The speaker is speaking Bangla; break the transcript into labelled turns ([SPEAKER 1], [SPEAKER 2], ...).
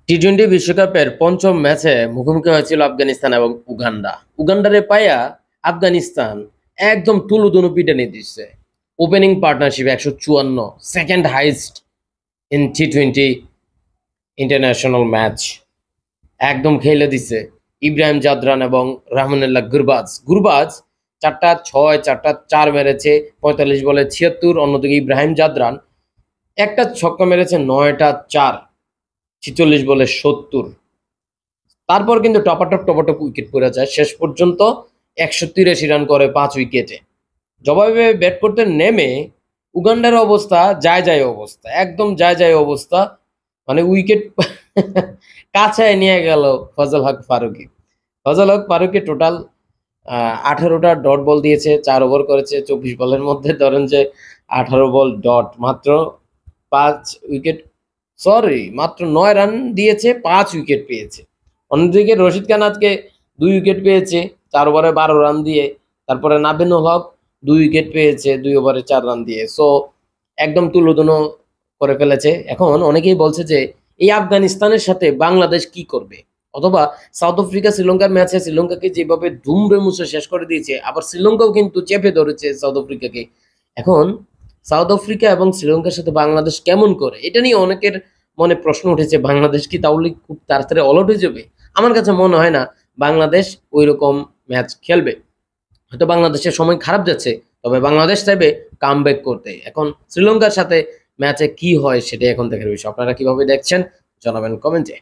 [SPEAKER 1] টি-20 বিশ্বকাপের পঞ্চম ম্যাচে মুখোমুখি হয়েছিল আফগানিস্তান এবং উগান্ডা। উগান্ডারে পাইয়া আফগানিস্তান একদম টুলুদুনু পিটানি দিচ্ছে। Opening partnership 154, second highest in টি-20 ইন্টারন্যাশনাল ম্যাচ। একদম খেলে দিচ্ছে ইব্রাহিম জাদরান এবং রহমানুল্লাহ গুরবাজ। গুরবাজ 4টা 6, 4টা 4 মেরেছে, 45 বলে 76। অন্যদিকে ইব্রাহিম জাদরান একটা ছক্কা মেরেছে, 9টা 4, 46 বলে 70। তারপর কিন্তু টপাটপ উইকেট পড়ে যায়। শেষ পর্যন্ত 183 রান করে 5 উইকেটে। জবাবে ব্যাট করতে নেমে উগান্ডার অবস্থা যায় অবস্থা, একদম যায় অবস্থা। মানে উইকেট কাছায় নিয়ে গেল ফজল হক ফারুকী। ফজল হক ফারুকী টোটাল 18টা ডট বল দিয়েছে, 4 ওভার করেছে। 24 বলের মধ্যে ধরেন যে 18 বল ডট, মাত্র 5 উইকেট, সরি মাত্র 9 রান দিয়েছে, 5 উইকেট পেয়েছে। অন্যদিকে রশিদ খান আজকে 2 উইকেট পেয়েছে 4 ওভারে 12 রান দিয়ে। তারপরে নাবিনুল হক 2 উইকেট পেয়েছে 2 ওভারে 4 রান দিয়ে। সো একদম তুলোধুনো করে ফেলেছে। এখন অনেকেই বলছে যে এই আফগানিস্তানের সাথে বাংলাদেশ কি করবে, অথবা সাউথ আফ্রিকা শ্রীলঙ্কার ম্যাচে শ্রীলঙ্কাকে যেভাবে ধুমড়ে মুছে শেষ করে দিয়েছে, আবার শ্রীলঙ্কাও কিন্তু চেপে ধরেছে সাউথ আফ্রিকাকে। এখন সাউথ আফ্রিকা এবং শ্রীলঙ্কার সাথে বাংলাদেশ কেমন করে, এটা নিয়ে অনেকের মনে প্রশ্ন উঠেছে। বাংলাদেশ কি তাহলে খুব তাড়াতাড়ি অলআউট হয়ে যাবে? আমার কাছে মনে হয় না বাংলাদেশ ওই রকম ম্যাচ খেলবে। হয়তো বাংলাদেশের সময় খারাপ যাচ্ছে, তবে বাংলাদেশ চাইবে কামব্যাক করতে। এখন শ্রীলঙ্কার সাথে ম্যাচে কি হয় সেটাই এখন দেখার বিষয়। আপনারা কিভাবে দেখছেন জানাবেন কমেন্টে।